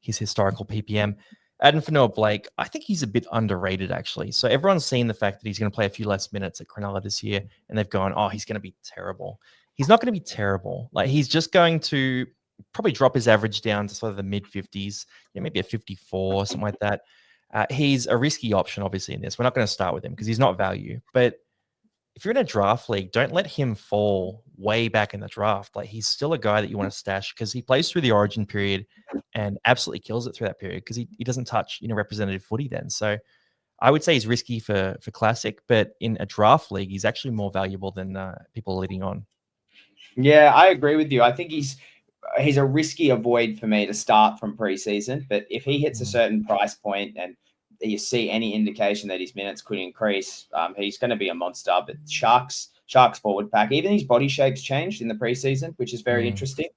his historical PPM. Adam Fanua-Blake, I think he's a bit underrated, actually. So everyone's seen the fact that he's going to play a few less minutes at Cronulla this year, and they've gone, oh, he's going to be terrible. He's not going to be terrible. Like, he's just going to probably drop his average down to sort of the mid-50s, maybe a 54, something like that. He's a risky option, obviously, in this. We're not going to start with him because he's not value. But if you're in a draft league, don't let him fall way back in the draft. Like, he's still a guy that you want to stash because he plays through the origin period and absolutely kills it through that period because he doesn't touch, representative footy then. So I would say he's risky for Classic, but in a draft league, he's actually more valuable than people are leading on. Yeah, I agree with you. I think he's a risky avoid for me to start from preseason, but if he hits a certain price point and you see any indication that his minutes could increase, he's going to be a monster. But Sharks forward pack, even his body shape's changed in the preseason, which is very interesting.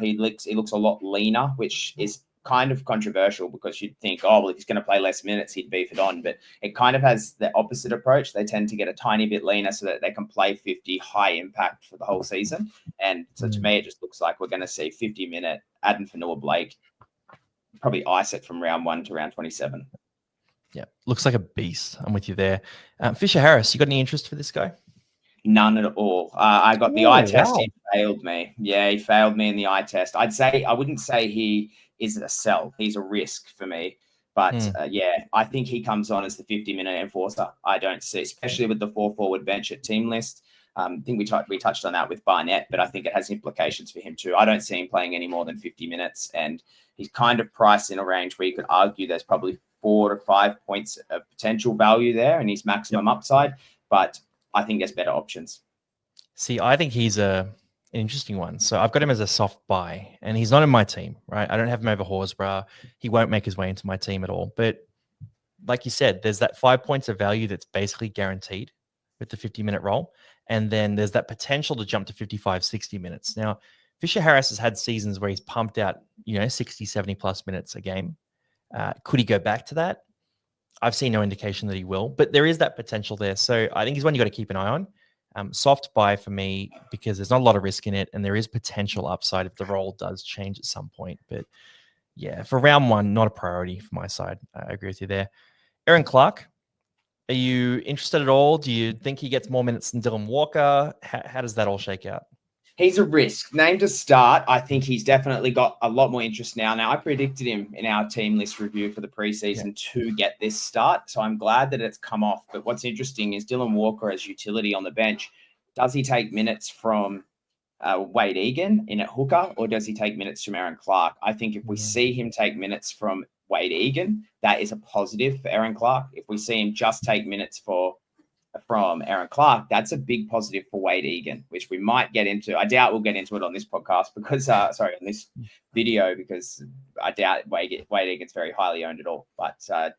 He looks a lot leaner, which is kind of controversial because you'd think, oh, well, if he's going to play less minutes, he'd beef it on. But it kind of has the opposite approach. They tend to get a tiny bit leaner so that they can play 50 high impact for the whole season. And so to me, it just looks like we're going to see 50-minute Adam Fanua-Blake probably ice it from round 1 to round 27. Yeah, looks like a beast. I'm with you there. Fisher Harris, you got any interest for this guy? None at all. I got the eye test. Wow. He failed me. Yeah, he failed me in the eye test. I wouldn't say he is a sell. He's a risk for me. But yeah, I think he comes on as the 50-minute enforcer. I don't see, especially with the 4-forward bench at team list. I think we touched on that with Barnett, but I think it has implications for him too. I don't see him playing any more than 50 minutes, and he's kind of priced in a range where you could argue there's probably 4 to 5 points of potential value there and his maximum upside. But I think there's better options. See, I think he's an interesting one. So I've got him as a soft buy, and he's not in my team, right? I don't have him over Horsburgh. He won't make his way into my team at all. But like you said, there's that 5 points of value that's basically guaranteed with the 50-minute role. And then there's that potential to jump to 55, 60 minutes. Now, Fisher Harris has had seasons where he's pumped out, 60, 70 plus minutes a game. Could he go back to that? I've seen no indication that he will, but there is that potential there. So I think he's one you got to keep an eye on. Soft buy for me because there's not a lot of risk in it, and there is potential upside if the role does change at some point. But yeah, for round 1, not a priority for my side. I agree with you there. Aaron Clark, are you interested at all? Do you think he gets more minutes than Dylan Walker? How does that all shake out? He's a risk. Named to start, I think he's definitely got a lot more interest now. Now, I predicted him in our team list review for the preseason to get this start, so I'm glad that it's come off. But what's interesting is Dylan Walker as utility on the bench. Does he take minutes from Wade Egan in at hooker, or does he take minutes from Aaron Clark? I think if we see him take minutes from Wade Egan, that is a positive for Aaron Clark. If we see him just take minutes from Aaron Clark, that's a big positive for Wade Egan, which we might get into. I doubt we'll get into it on this podcast because, on this video, because I doubt Wade Egan's very highly owned at all. But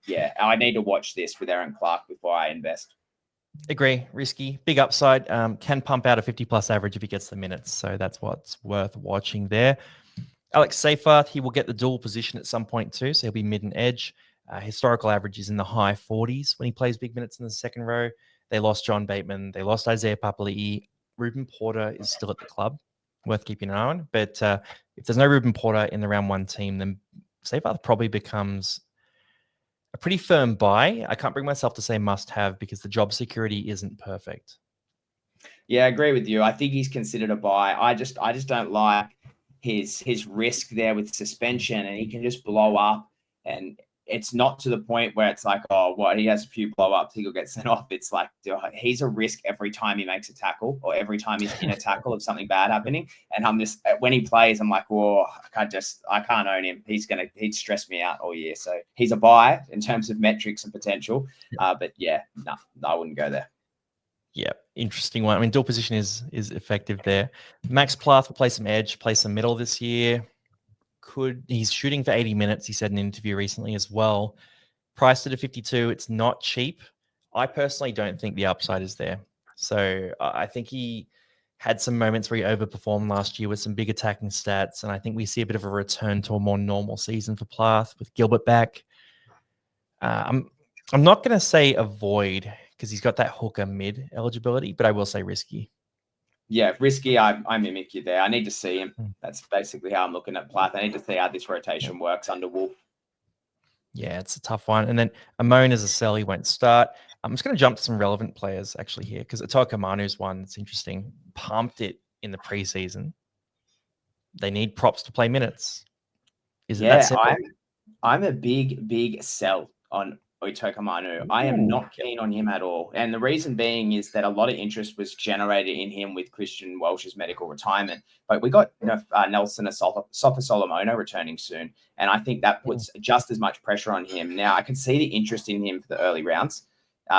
yeah, I need to watch this with Aaron Clark before I invest. Agree. Risky. Big upside. Can pump out a 50-plus average if he gets the minutes. So that's what's worth watching there. Alex Seyfarth, he will get the dual position at some point too, so he'll be mid and edge. Historical average is in the high 40s when he plays big minutes in the second row. They lost John Bateman. They lost Isaiah Papali'i. Ruben Porter is still at the club, worth keeping an eye on. But if there's no Ruben Porter in the round one team, then Seyfarth probably becomes a pretty firm buy. I can't bring myself to say must have because the job security isn't perfect. Yeah, I agree with you. I think he's considered a buy. I just don't like his risk there with suspension, and he can just blow up. And it's not to the point where it's like, oh, what, he has a few blow ups, he'll get sent off. It's like, he's a risk every time he makes a tackle or every time he's in a tackle of something bad happening. And I'm just, when he plays, I'm like, whoa, I can't own him. He'd stress me out all year. So he's a buy in terms of metrics and potential. But yeah, no, I wouldn't go there. Yeah, interesting one. I mean, dual position is effective there. Max Plath will play some edge, play some middle this year. He's shooting for 80 minutes, he said in an interview recently as well. Priced at 52, it's not cheap. I personally don't think the upside is there. So I think he had some moments where he overperformed last year with some big attacking stats, and I think we see a bit of a return to a more normal season for Plath with Gilbert back. I'm not going to say avoid because he's got that hooker mid eligibility, but I will say risky. Yeah, risky. I mimic you there. I need to see him. That's basically how I'm looking at Plath. I need to see how this rotation works under Wolf. Yeah, it's a tough one. And then Amon as a sell, he won't start. I'm just going to jump to some relevant players actually here because Atoka Manu's one that's interesting. Pumped it in the preseason. They need props to play minutes. Is it that simple? I'm a big sell on Itoka Manu. I am not keen on him at all. And the reason being is that a lot of interest was generated in him with Christian Welsh's medical retirement. But we got Nelson Sofa-Solomona returning soon. And I think that puts just as much pressure on him. Now, I can see the interest in him for the early rounds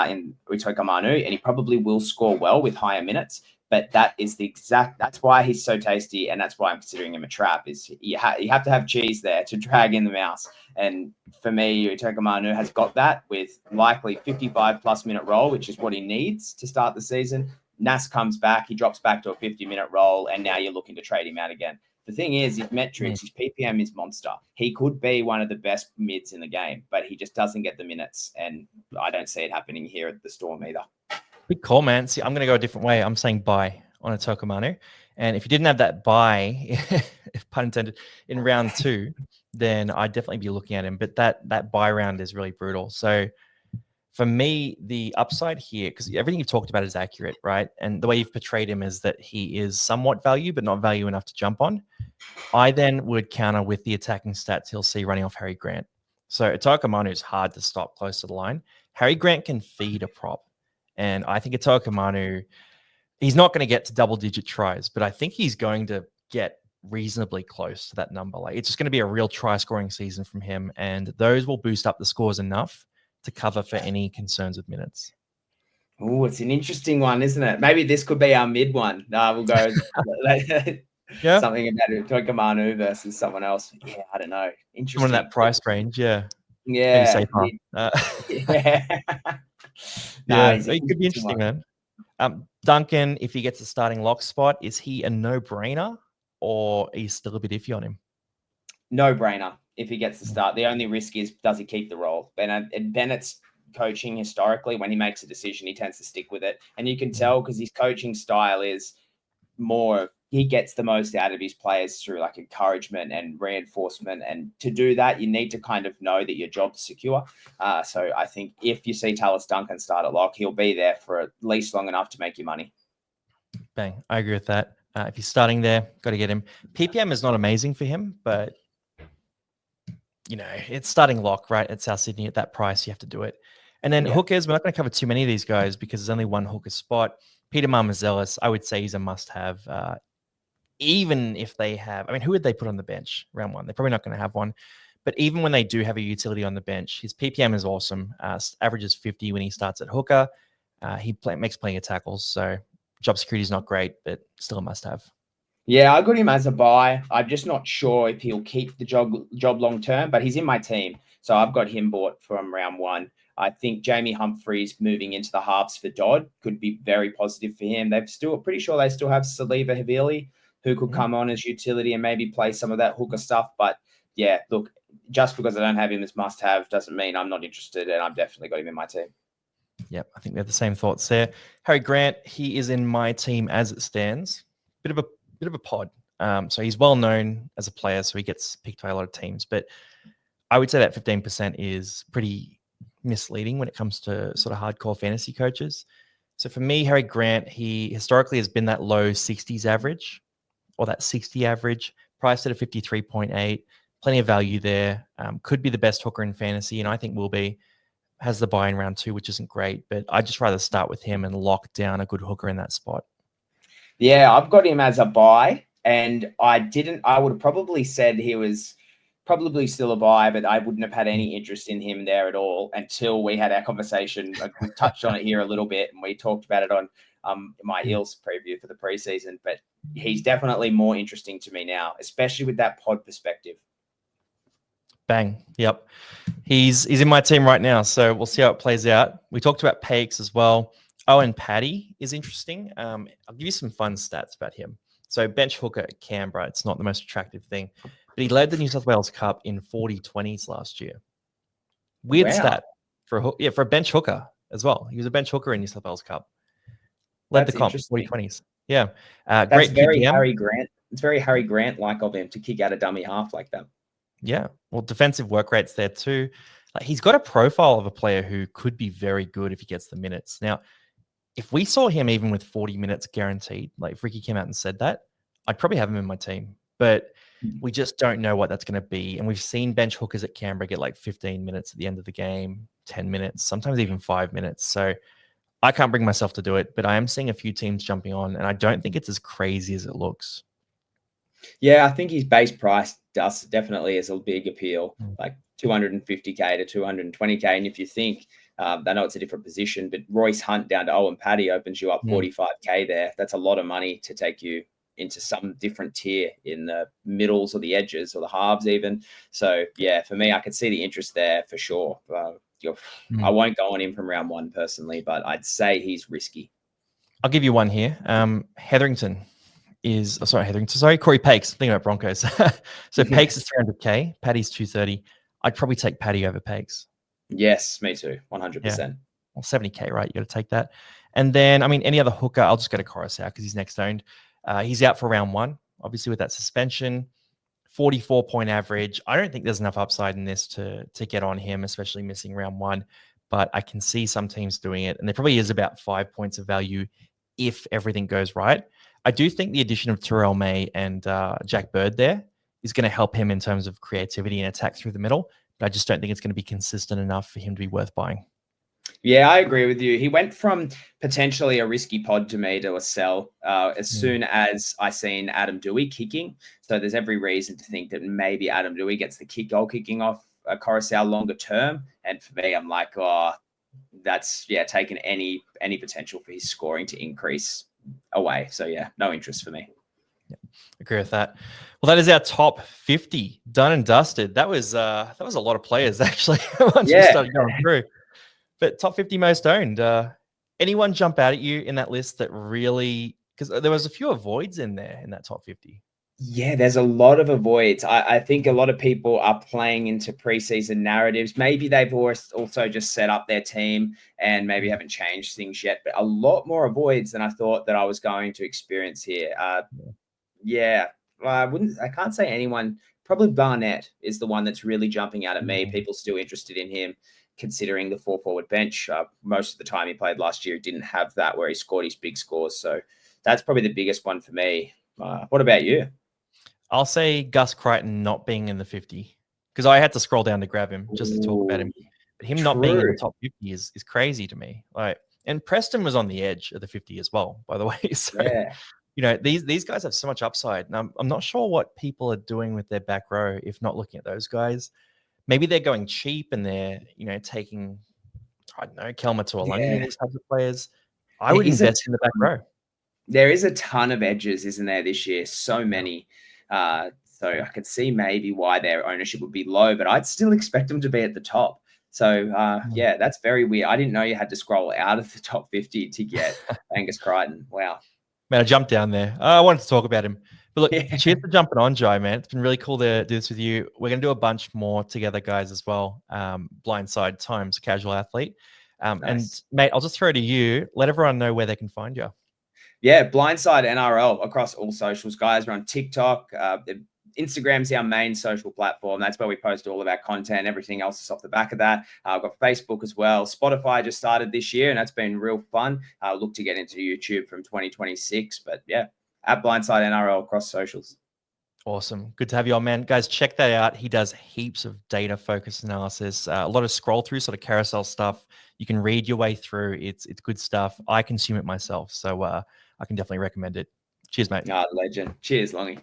in Itoka Manu, and he probably will score well with higher minutes. But that's why he's so tasty, and that's why I'm considering him a trap. Is you have to have cheese there to drag in the mouse, and for me, Itoka Manu has got that with likely 55+ minute role, which is what he needs to start the season. Nas comes back, he drops back to a 50-minute role, and now you're looking to trade him out again. The thing is, his metrics, his PPM is monster. He could be one of the best mids in the game, but he just doesn't get the minutes, and I don't see it happening here at the Storm either. Big call, man. See, I'm going to go a different way. I'm saying buy on Atoka Manu. And if you didn't have that buy, if pun intended, in round 2, then I'd definitely be looking at him. But that buy round is really brutal. So for me, the upside here, because everything you've talked about is accurate, right? And the way you've portrayed him is that he is somewhat value, but not value enough to jump on. I then would counter with the attacking stats he'll see running off Harry Grant. So Atoka Manu is hard to stop close to the line. Harry Grant can feed a prop. And I think Atoka Manu, he's not going to get to double-digit tries, but I think he's going to get reasonably close to that number. Like, it's just going to be a real try-scoring season from him, and those will boost up the scores enough to cover for any concerns with minutes. Oh, it's an interesting one, isn't it? Maybe this could be our mid one. We'll go something about Atoka Manu versus someone else. Yeah, I don't know. Interesting. Someone in that price range, yeah. Yeah. Yeah, it could be interesting, man. Duncan, if he gets a starting lock spot, is he a no-brainer or are you still a bit iffy on him? No-brainer if he gets the start. The only risk is, does he keep the role? Bennett's coaching historically, when he makes a decision, he tends to stick with it. And you can tell because his coaching style is more, he gets the most out of his players through like encouragement and reinforcement. And to do that, you need to kind of know that your job's secure. So I think if you see Tallis Duncan start at lock, he'll be there for at least long enough to make you money. Bang. I agree with that. If he's starting there, got to get him. PPM is not amazing for him, but it's starting lock, right? At South Sydney at that price, you have to do it. And then hookers, we're not going to cover too many of these guys because there's only one hooker spot. Peter Marmazelis, I would say he's a must-have. Even if they have, who would they put on the bench round 1? They're probably not going to have one. But even when they do have a utility on the bench, his PPM is awesome. Averages 50 when he starts at hooker. He makes plenty of tackles. So job security is not great, but still a must-have. Yeah, I got him as a buy. I'm just not sure if he'll keep the job long term, but he's in my team. So I've got him bought from round 1. I think Jamie Humphreys moving into the halves for Dodd could be very positive for him. Pretty sure they still have Saliva Havili, who could come on as utility and maybe play some of that hooker stuff. But yeah, look, just because I don't have him as must-have doesn't mean I'm not interested, and I've definitely got him in my team. Yep, I think we have the same thoughts there. Harry Grant, he is in my team as it stands. Bit of a pod. So he's well known as a player, so he gets picked by a lot of teams. But I would say that 15% is pretty misleading when it comes to sort of hardcore fantasy coaches. So for me, Harry Grant, he historically has been that low 60s average or that 60 average, priced at a 53.8. Plenty of value there. Could be the best hooker in fantasy, and I think will be. Has the buy in round 2, which isn't great, but I'd just rather start with him and lock down a good hooker in that spot. Yeah, I've got him as a buy, and I would have probably said he was probably still a buy, but I wouldn't have had any interest in him there at all until we had our conversation. We touched on it here a little bit, and we talked about it on my Eels preview for the preseason, but he's definitely more interesting to me now, especially with that pod perspective. Bang. Yep. He's in my team right now, so we'll see how it plays out. We talked about Pakes as well. Owen Paddy is interesting. I'll give you some fun stats about him. So bench hooker at Canberra, it's not the most attractive thing, but he led the New South Wales Cup in 40-20s last year. Weird stat for a bench hooker as well. He was a bench hooker in New South Wales Cup. Led the comp 40-20s. Yeah. Great very PPM. Harry Grant. It's very Harry Grant-like of him to kick out a dummy half like that. Yeah. Well, defensive work rate's there too. Like, he's got a profile of a player who could be very good if he gets the minutes. Now, if we saw him even with 40 minutes guaranteed, like if Ricky came out and said that, I'd probably have him in my team. But we just don't know what that's going to be. And we've seen bench hookers at Canberra get like 15 minutes at the end of the game, 10 minutes, sometimes even 5 minutes. So I can't bring myself to do it, but I am seeing a few teams jumping on, and I don't think it's as crazy as it looks. Yeah, I think his base price definitely is a big appeal, like 250K to 220K. And if you think, I know it's a different position, but Royce Hunt down to Owen Paddy opens you up 45K there. That's a lot of money to take you into some different tier in the middles or the edges or the halves even. So yeah, for me, I could see the interest there for sure. I won't go on him from round 1 personally, but I'd say he's risky. I'll give you one here. Hetherington. Corey Pakes. Thinking about Broncos. So Pakes is 300K. Paddy's 230. I'd probably take Paddy over Pakes. Yes, me too. 100%. Yeah. Well, 70K, right? You got to take that. And then, I mean, any other hooker, I'll just go to Coruscant because he's next owned. He's out for round 1, obviously with that suspension. 44-point average. I don't think there's enough upside in this to get on him, especially missing round 1. But I can see some teams doing it, and there probably is about 5 points of value if everything goes right. I do think the addition of Terrell May and Jack Bird there is going to help him in terms of creativity and attack through the middle, but I just don't think it's going to be consistent enough for him to be worth buying. Yeah, I agree with you. He went from potentially a risky pod to me to a sell as soon as I seen Adam Doueihi kicking. So there's every reason to think that maybe Adam Doueihi gets the goal kicking off Coruscant longer term. And for me, I'm like, oh, that's taking any potential for his scoring to increase away. So yeah, no interest for me. Yeah, agree with that. Well, that is our top 50 done and dusted. That was a lot of players actually once we started going through. But top 50 most owned. Anyone jump out at you in that list that really, because there was a few avoids in there in that top 50? Yeah, there's a lot of avoids. I think a lot of people are playing into preseason narratives. Maybe they've also just set up their team and maybe haven't changed things yet, but a lot more avoids than I thought that I was going to experience here. I can't say anyone. Probably Barnett is the one that's really jumping out at me. People still interested in him, considering the 4-forward bench. Most of the time he played last year, he didn't have that where he scored his big scores. So that's probably the biggest one for me. What about you? I'll say Gus Crichton not being in the 50 because I had to scroll down to grab him just to talk about him. But him not being in the top 50 is crazy to me. And Preston was on the edge of the 50 as well, by the way. So, these guys have so much upside. And I'm not sure what people are doing with their back row if not looking at those guys. Maybe they're going cheap and they're, taking, I don't know, Kelma to Alungi and these types of players. I would invest in the back row. There is a ton of edges, isn't there, this year? So many. So I could see maybe why their ownership would be low, but I'd still expect them to be at the top. So, that's very weird. I didn't know you had to scroll out of the top 50 to get Angus Crichton. Wow. Man, I jumped down there. I wanted to talk about him. But look, cheers for jumping on, Joe, man. It's been really cool to do this with you. We're going to do a bunch more together, guys, as well. Blindside times casual athlete. Nice. And, mate, I'll just throw it to you. Let everyone know where they can find you. Yeah, Blindside NRL across all socials, guys. We're on TikTok. Instagram's our main social platform. That's where we post all of our content. Everything else is off the back of that. I've got Facebook as well. Spotify just started this year, and that's been real fun. Look to get into YouTube from 2026. But yeah, at Blindside NRL across socials. Awesome. Good to have you on, man. Guys, check that out. He does heaps of data focused analysis, a lot of scroll through sort of carousel stuff. You can read your way through. It's good stuff. I consume it myself. So I can definitely recommend it. Cheers, mate. Legend. Cheers, Longy.